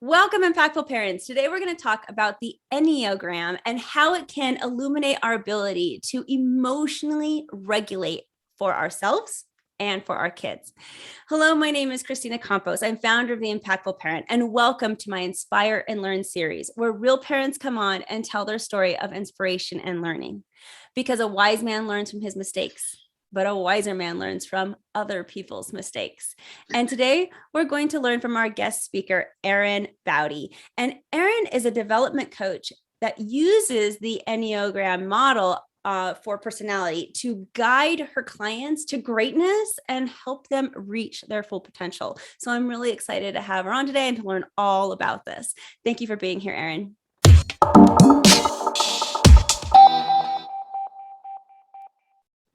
Welcome, impactful parents. Today, we're going to talk about the Enneagram and how it can illuminate our ability to emotionally regulate for ourselves and for our kids. Hello, my name is Christina Campos. I'm founder of The Impactful Parent, and welcome to my Inspire and Learn series, where real parents come on and tell their story of inspiration and learning. Because a wise man learns from his mistakes, but a wiser man learns from other people's mistakes. And today we're going to learn from our guest speaker, Erin Baute. And Erin is a development coach that uses the enneogram model for personality to guide her clients to greatness and help them reach their full potential. So I'm really excited to have her on today and to learn all about this. Thank you for being here, Erin.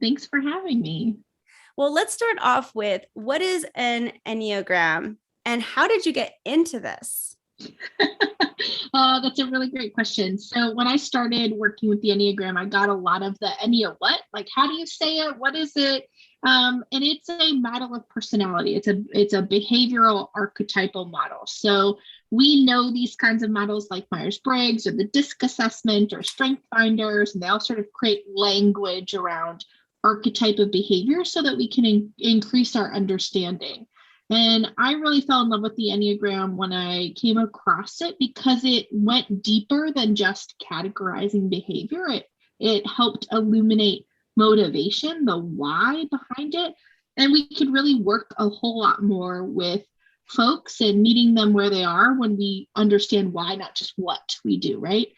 Thanks for having me. Well, let's start off with, what is an enneogram and how did you get into this? That's a really great question. So when I started working with the Enneagram, I got a lot of the Ennea what? Like, how do you say it? What is it? And it's a model of personality. It's a behavioral archetypal model. So we know these kinds of models like Myers-Briggs or the DISC assessment or Strength Finders, and they all sort of create language around archetype of behavior so that we can increase our understanding. And I really fell in love with the Enneagram when I came across it because it went deeper than just categorizing behavior. It helped illuminate motivation, the why behind it. And we could really work a whole lot more with folks and meeting them where they are when we understand why, not just what we do, right?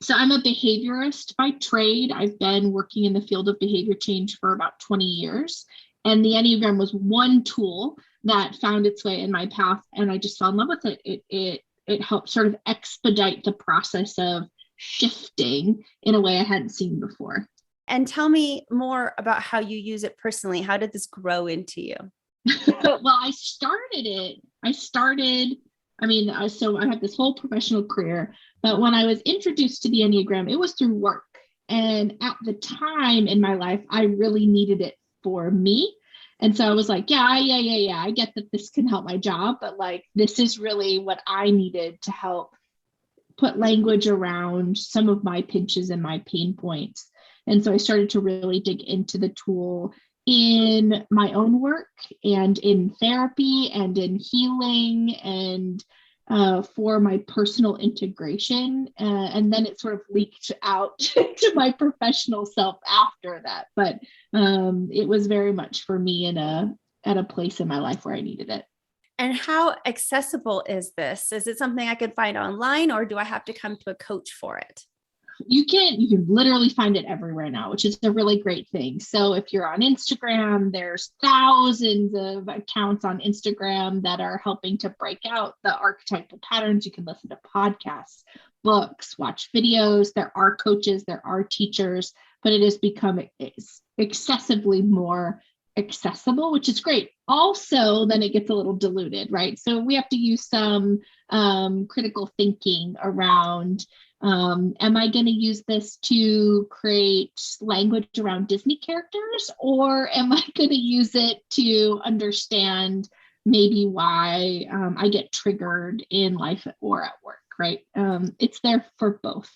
So I'm a behaviorist by trade. I've been working in the field of behavior change for about 20 years. And the Enneagram was one tool that found its way in my path. And I just fell in love with it. It helped sort of expedite the process of shifting in a way I hadn't seen before. And tell me more about how you use it personally. How did this grow into you? Well, so I had this whole professional career, but when I was introduced to the Enneagram, it was through work. And at the time in my life, I really needed it for me. And so I was like, yeah, I get that this can help my job, but like, this is really what I needed to help put language around some of my pinches and my pain points. And so I started to really dig into the tool in my own work and in therapy and in healing and for my personal integration. And then it sort of leaked out to my professional self after that. But it was very much for me at a place in my life where I needed it. And how accessible is this? Is it something I could find online, or do I have to come to a coach for it? You can literally find it everywhere now, which is a really great thing. So if you're on Instagram, there's thousands of accounts on Instagram that are helping to break out the archetypal patterns. You can listen to podcasts, books, watch videos. There are coaches, there are teachers, but it has become excessively more accessible, which is great. Also, then it gets a little diluted, right? So we have to use some critical thinking around, am I going to use this to create language around Disney characters, or am I going to use it to understand maybe why I get triggered in life or at work, right? It's there for both.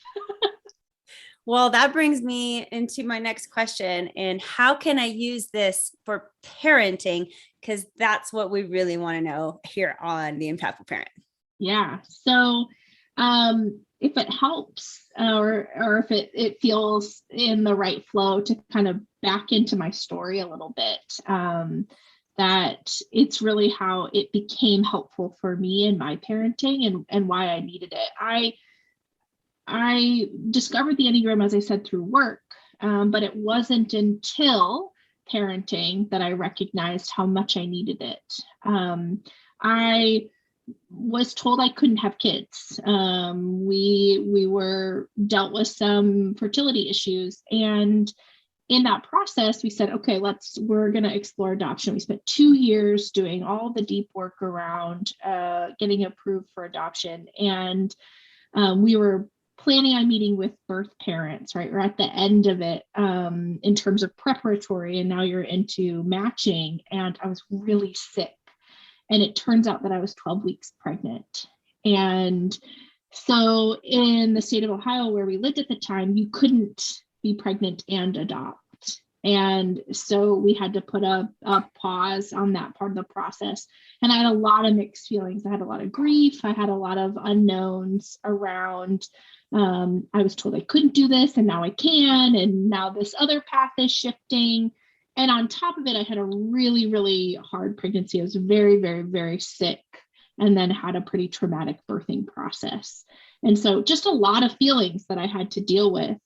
Well, that brings me into my next question. And how can I use this for parenting? Because that's what we really want to know here on The Impactful Parent. Yeah. So if it helps or if it feels in the right flow to kind of back into my story a little bit, that it's really how it became helpful for me in my parenting and why I needed it. I discovered the Enneagram, as I said, through work, but it wasn't until parenting that I recognized how much I needed it. I was told I couldn't have kids. We were dealt with some fertility issues, and in that process, we said, okay, we're going to explore adoption. We spent 2 years doing all the deep work around getting approved for adoption, and we were planning on meeting with birth parents, right? We're at the end of it in terms of preparatory, and now you're into matching. And I was really sick. And it turns out that I was 12 weeks pregnant. And so in the state of Ohio, where we lived at the time, you couldn't be pregnant and adopt. And so we had to put a pause on that part of the process. And I had a lot of mixed feelings. I had a lot of grief. I had a lot of unknowns around. I was told I couldn't do this, and now I can. And now this other path is shifting. And on top of it, I had a really, really hard pregnancy. I was very, very, very sick, and then had a pretty traumatic birthing process. And so just a lot of feelings that I had to deal with.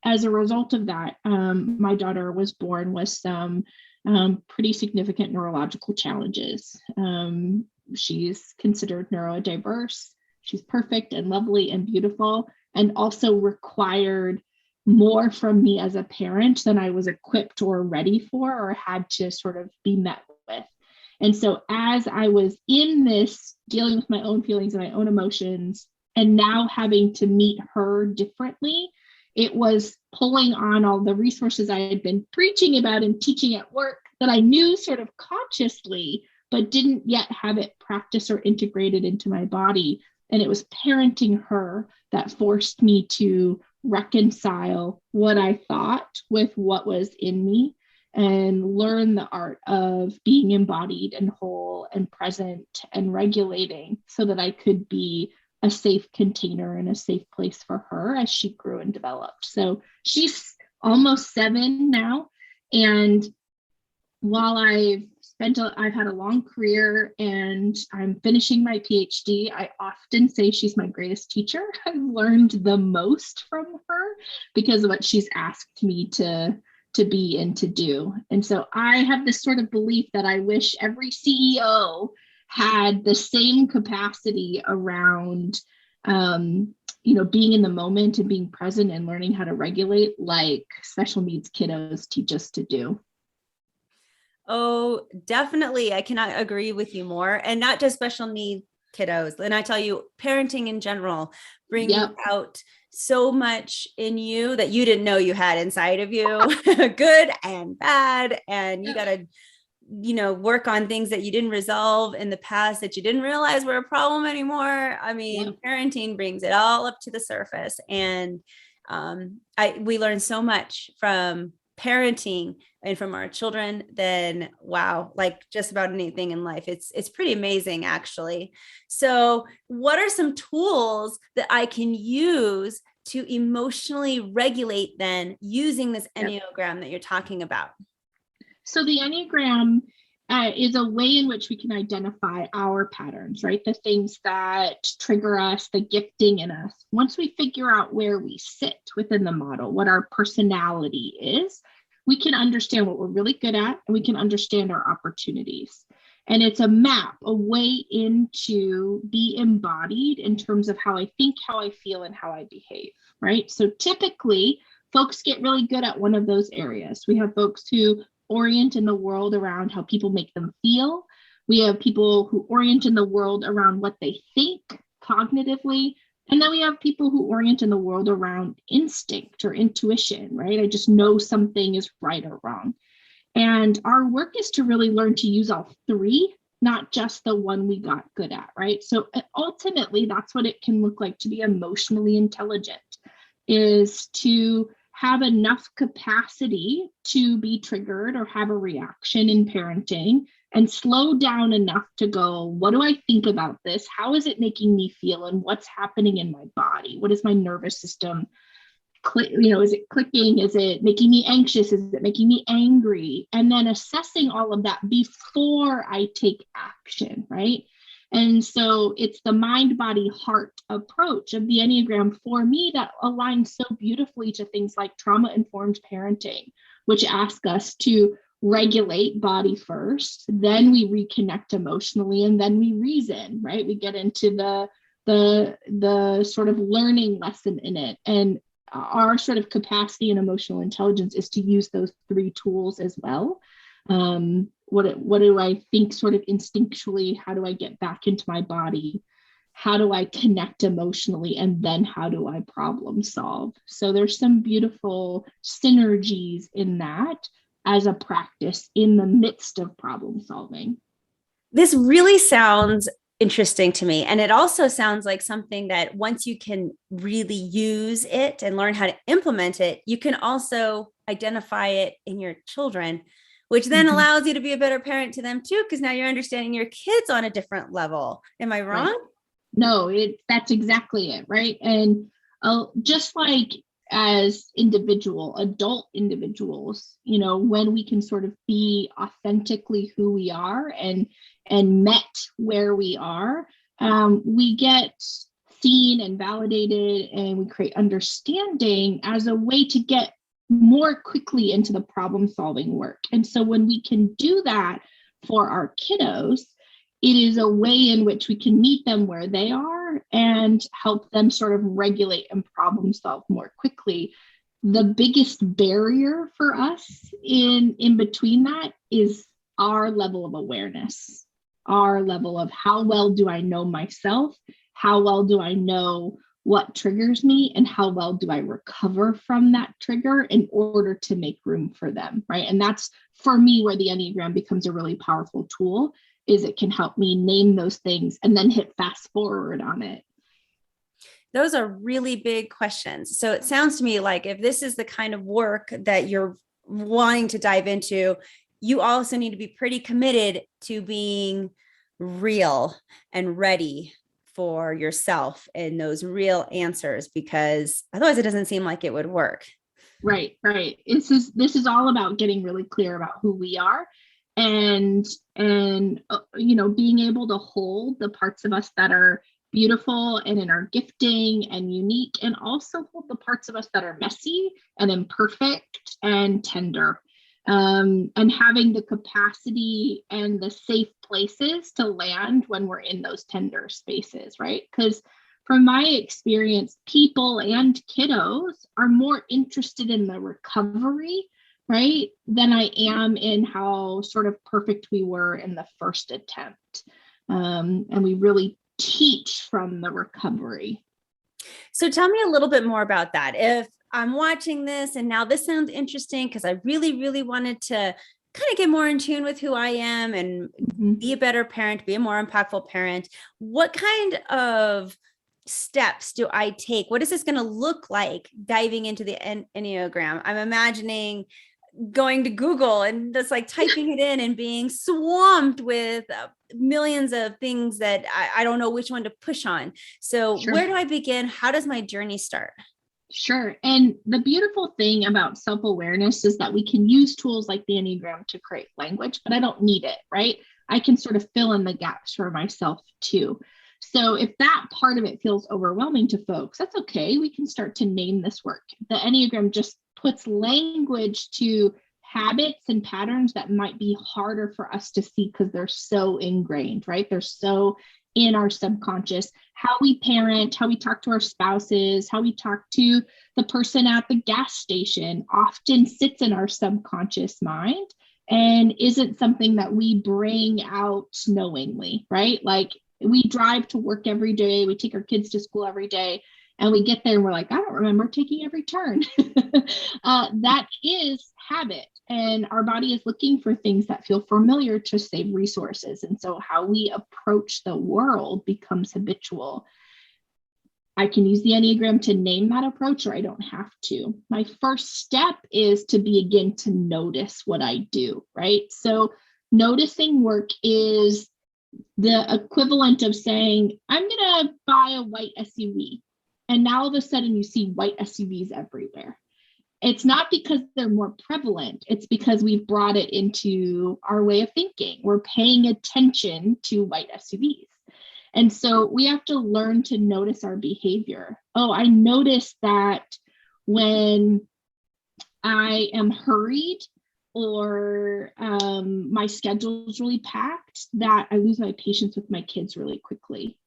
As a result of that, my daughter was born with some pretty significant neurological challenges. She's considered neurodiverse. She's perfect and lovely and beautiful, and also required more from me as a parent than I was equipped or ready for, or had to sort of be met with. And so as I was in this, dealing with my own feelings and my own emotions, and now having to meet her differently, it was pulling on all the resources I had been preaching about and teaching at work that I knew sort of consciously, but didn't yet have it practiced or integrated into my body. And it was parenting her that forced me to reconcile what I thought with what was in me, and learn the art of being embodied and whole and present and regulating, so that I could be a safe container and a safe place for her as she grew and developed. So she's almost 7 now. And while I've had a long career and I'm finishing my PhD, I often say she's my greatest teacher. I've learned the most from her because of what she's asked me to be and to do. And so I have this sort of belief that I wish every CEO had the same capacity around, being in the moment and being present and learning how to regulate, like special needs kiddos teach us to do. Oh, definitely. I cannot agree with you more. And not just special need kiddos. And I tell you, parenting in general brings out so much in you that you didn't know you had inside of you, good and bad. And you got to, work on things that you didn't resolve in the past that you didn't realize were a problem anymore. I mean, parenting brings it all up to the surface. And we learn so much from parenting and from our children, then wow, like just about anything in life. It's pretty amazing, actually. So what are some tools that I can use to emotionally regulate then, using this enneogram that you're talking about? So the enneagram is a way in which we can identify our patterns, right? The things that trigger us, the gifting in us. Once we figure out where we sit within the model, what our personality is, we can understand what we're really good at, and we can understand our opportunities. And it's a map, a way into be embodied in terms of how I think, how I feel, and how I behave, right? So typically, folks get really good at one of those areas. We have folks who orient in the world around how people make them feel. We have people who orient in the world around what they think cognitively. And then we have people who orient in the world around instinct or intuition, right? I just know something is right or wrong. And our work is to really learn to use all three, not just the one we got good at, right? So ultimately, that's what it can look like to be emotionally intelligent, is to have enough capacity to be triggered or have a reaction in parenting, and slow down enough to go, what do I think about this? How is it making me feel? And what's happening in my body? What is my nervous system? Is it clicking? Is it making me anxious? Is it making me angry? And then assessing all of that before I take action, right? And so it's the mind, body, heart approach of the Enneagram for me that aligns so beautifully to things like trauma-informed parenting, which ask us to regulate body first, then we reconnect emotionally, and then we reason, right? We get into the sort of learning lesson in it. And our sort of capacity and emotional intelligence is to use those three tools as well. What do I think sort of instinctually? How do I get back into my body? How do I connect emotionally? And then how do I problem solve? So there's some beautiful synergies in that as a practice in the midst of problem solving. This really sounds interesting to me. And it also sounds like something that once you can really use it and learn how to implement it, you can also identify it in your children, which then Mhm. allows you to be a better parent to them too, because now you're understanding your kids on a different level. Am I Right. wrong? No, that's exactly it, right? And just like as adult individuals, when we can sort of be authentically who we are and met where we are, we get seen and validated, and we create understanding as a way to get more quickly into the problem solving work. And so when we can do that for our kiddos, it is a way in which we can meet them where they are and help them sort of regulate and problem solve more quickly. The biggest barrier for us in between that is our level of awareness, our level of how well do I know myself, how well do I know what triggers me, and how well do I recover from that trigger in order to make room for them, right? And that's, for me, where the Enneagram becomes a really powerful tool, is it can help me name those things and then hit fast forward on it. Those are really big questions. So it sounds to me like if this is the kind of work that you're wanting to dive into, you also need to be pretty committed to being real and ready for yourself and those real answers, because otherwise it doesn't seem like it would work. Right. This is all about getting really clear about who we are, and being able to hold the parts of us that are beautiful and in our gifting and unique, and also hold the parts of us that are messy and imperfect and tender, and having the capacity and the safe places to land when we're in those tender spaces, right? Because from my experience, people and kiddos are more interested in the recovery, right, than I am in how sort of perfect we were in the first attempt. And we really teach from the recovery. So tell me a little bit more about that. If I'm watching this and now this sounds interesting because I really, really wanted to kind of get more in tune with who I am and Mhm. be a better parent, be a more impactful parent, what kind of steps do I take? What is this going to look like diving into the Enneagram? I'm imagining going to Google and just like typing it in and being swamped with millions of things that I don't know which one to push on. So Sure. where do I begin? How does my journey start? Sure. And the beautiful thing about self-awareness is that we can use tools like the Enneagram to create language, but I don't need it, right? I can sort of fill in the gaps for myself too. So if that part of it feels overwhelming to folks, that's okay. We can start to name this work. The Enneagram just puts language to habits and patterns that might be harder for us to see because they're so ingrained, right? They're so in our subconscious. How we parent, how we talk to our spouses, how we talk to the person at the gas station often sits in our subconscious mind and isn't something that we bring out knowingly, right? Like we drive to work every day, we take our kids to school every day, and we get there and we're like, I don't remember taking every turn. That is habit. And our body is looking for things that feel familiar to save resources. And so how we approach the world becomes habitual. I can use the Enneagram to name that approach, or I don't have to. My first step is to begin to notice what I do, right? So noticing work is the equivalent of saying, I'm going to buy a white SUV. And now all of a sudden you see white SUVs everywhere. It's not because they're more prevalent. It's because we've brought it into our way of thinking. We're paying attention to white SUVs. And so we have to learn to notice our behavior. Oh, I notice that when I am hurried or my schedule is really packed, that I lose my patience with my kids really quickly.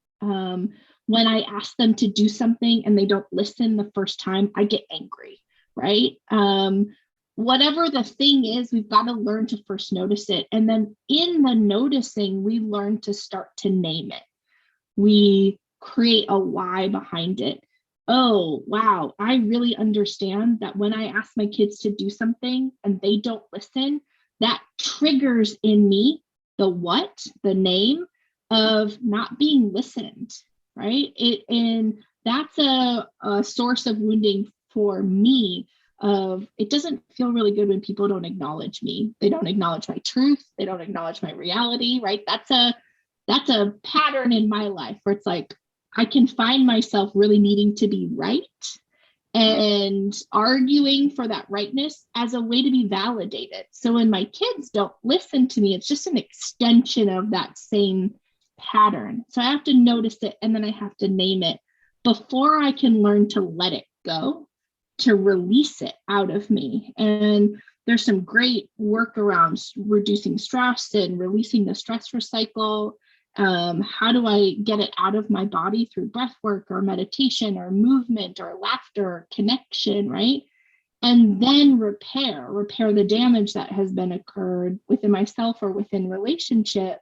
When I ask them to do something and they don't listen the first time, I get angry, right? Whatever the thing is, we've got to learn to first notice it. And then in the noticing, we learn to start to name it. We create a why behind it. Oh, wow, I really understand that when I ask my kids to do something and they don't listen, that triggers in me the name of not being listened, right? And that's a source of wounding for me. Of it doesn't feel really good when people don't acknowledge me. They don't acknowledge my truth. They don't acknowledge my reality, right? That's a pattern in my life where it's like I can find myself really needing to be right and arguing for that rightness as a way to be validated. So when my kids don't listen to me, it's just an extension of that same pattern. So I have to notice it, and then I have to name it before I can learn to let it go, to release it out of me. And there's some great work around reducing stress and releasing the stressor cycle. How do I get it out of my body through breath work or meditation or movement or laughter or connection, right? And then repair the damage that has been occurred within myself or within relationship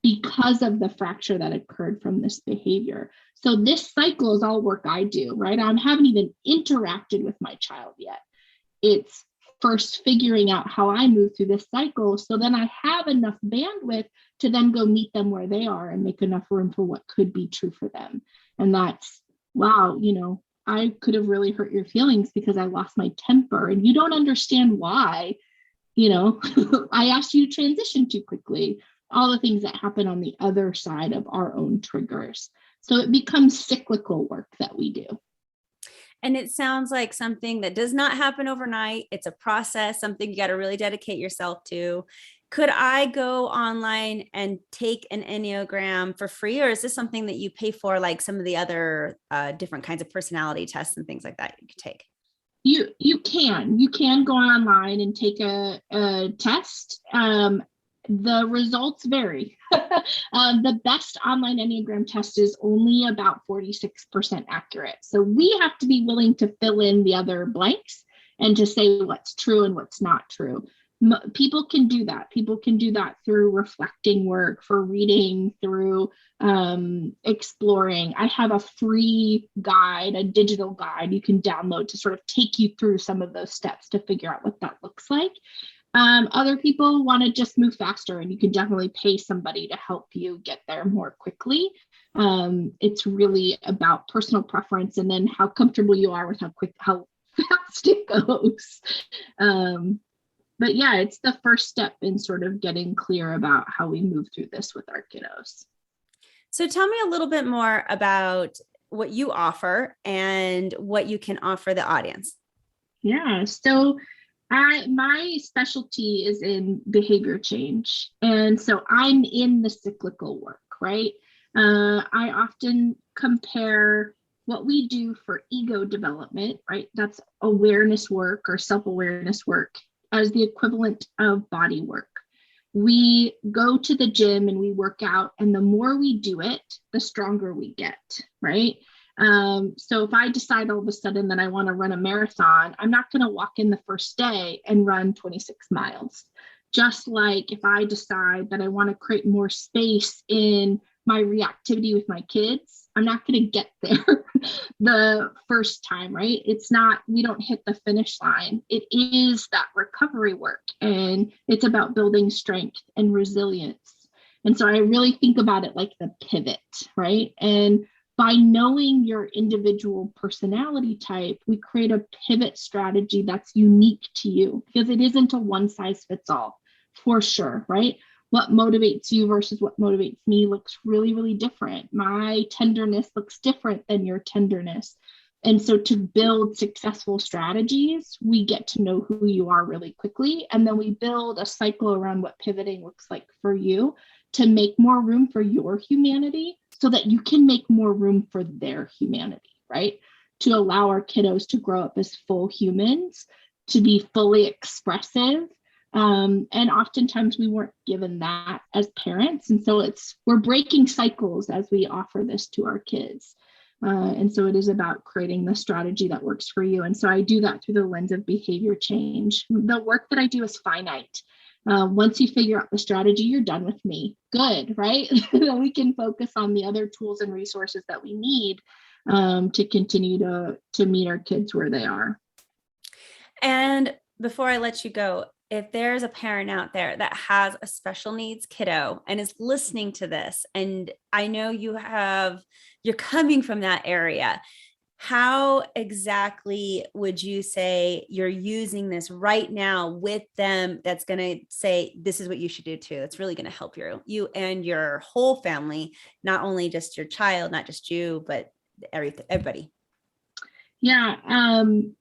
because of the fracture that occurred from this behavior. So this cycle is all work I do, right? I haven't even interacted with my child yet. It's first figuring out how I move through this cycle. So then I have enough bandwidth to then go meet them where they are and make enough room for what could be true for them. And that's, wow, I could have really hurt your feelings because I lost my temper and you don't understand why, I asked you to transition too quickly, all the things that happen on the other side of our own triggers. So it becomes cyclical work that we do. And it sounds like something that does not happen overnight. It's a process, something you got to really dedicate yourself to. Could I go online and take an Enneagram for free? Or is this something that you pay for, like some of the other different kinds of personality tests and things like that you could take? You can go online and take a test. The results vary. The best online Enneagram test is only about 46% accurate. So we have to be willing to fill in the other blanks and to say what's true and what's not true. People can do that. People can do that through reflecting work, for reading, through exploring. I have a free guide, a digital guide you can download to sort of take you through some of those steps to figure out what that looks like. Other people want to just move faster, and you can definitely pay somebody to help you get there more quickly. It's really about personal preference and then how comfortable you are with how fast it goes. But yeah, it's the first step in sort of getting clear about how we move through this with our kiddos. So tell me a little bit more about what you offer and what you can offer the audience. Yeah, so my specialty is in behavior change. And so I'm in the cyclical work, right? I often compare what we do for ego development, right? That's awareness work or self-awareness work, as the equivalent of body work. We go to the gym and we work out, and the more we do it, the stronger we get, right? So if I decide all of a sudden that I want to run a marathon, I'm not going to walk in the first day and run 26 miles. Just like if I decide that I want to create more space in my reactivity with my kids, I'm not going to get there the first time, right? It's not, we don't hit the finish line. It is that recovery work, and it's about building strength and resilience. And so I really think about it like the pivot, right? And by knowing your individual personality type, we create a pivot strategy that's unique to you, because it isn't a one size fits all, for sure, right? What motivates you versus what motivates me looks really, really different. My tenderness looks different than your tenderness. And so to build successful strategies, we get to know who you are really quickly. And then we build a cycle around what pivoting looks like for you to make more room for your humanity so that you can make more room for their humanity, right? To allow our kiddos to grow up as full humans, to be fully expressive. And oftentimes we weren't given that as parents. And so we're breaking cycles as we offer this to our kids. And so it is about creating the strategy that works for you. And so I do that through the lens of behavior change. The work that I do is finite. Once you figure out the strategy, you're done with me. Good, right? Then we can focus on the other tools and resources that we need to continue to meet our kids where they are. And before I let you go, if there's a parent out there that has a special needs kiddo and is listening to this, and I know you're coming from that area, how exactly would you say you're using this right now with them that's going to say, this is what you should do too? That's really going to help you and your whole family, not only just your child, not just you, but everybody. Yeah, having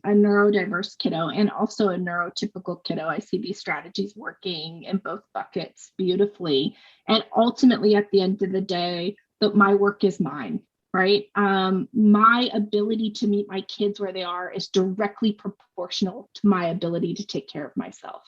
a neurodiverse kiddo and also a neurotypical kiddo, I see these strategies working in both buckets beautifully. And ultimately, at the end of the day, my work is mine, right? My ability to meet my kids where they are is directly proportional to my ability to take care of myself.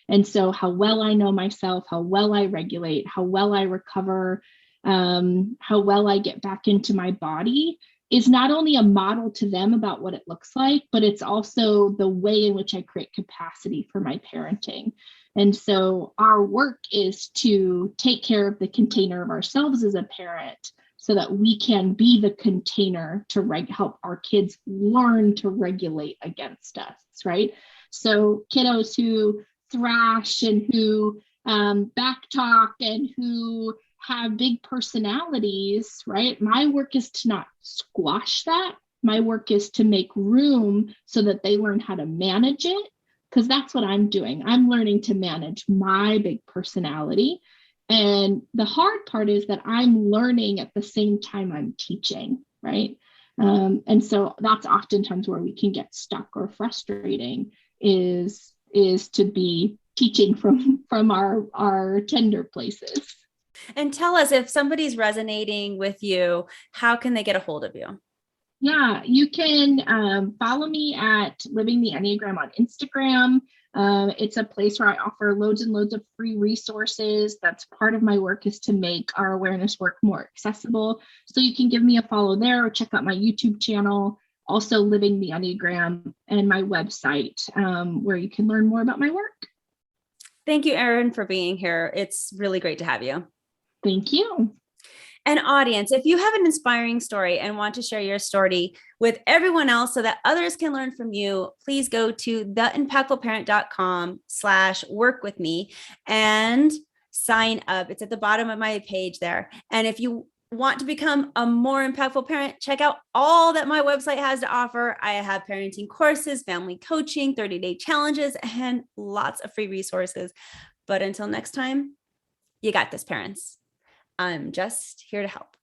And so how well I know myself, how well I regulate, how well I recover, how well I get back into my body is not only a model to them about what it looks like, but it's also the way in which I create capacity for my parenting. And so our work is to take care of the container of ourselves as a parent so that we can be the container to help our kids learn to regulate against us, right? So kiddos who thrash and who backtalk and who have big personalities, right? My work is to not squash that. My work is to make room so that they learn how to manage it, because that's what I'm doing. I'm learning to manage my big personality. And the hard part is that I'm learning at the same time I'm teaching, right? And so that's oftentimes where we can get stuck or frustrating is to be teaching from our tender places. And tell us, if somebody's resonating with you, how can they get a hold of you? Yeah, you can follow me at Living the Enneagram on Instagram. It's a place where I offer loads and loads of free resources. That's part of my work, is to make our awareness work more accessible. So you can give me a follow there, or check out my YouTube channel, also Living the Enneagram, and my website, where you can learn more about my work. Thank you, Erin, for being here. It's really great to have you. Thank you. And audience, if you have an inspiring story and want to share your story with everyone else so that others can learn from you, please go to theimpactfulparent.com/work with me and sign up. It's at the bottom of my page there. And if you want to become a more impactful parent, check out all that my website has to offer. I have parenting courses, family coaching, 30-day challenges, and lots of free resources. But until next time, you got this, parents. I'm just here to help.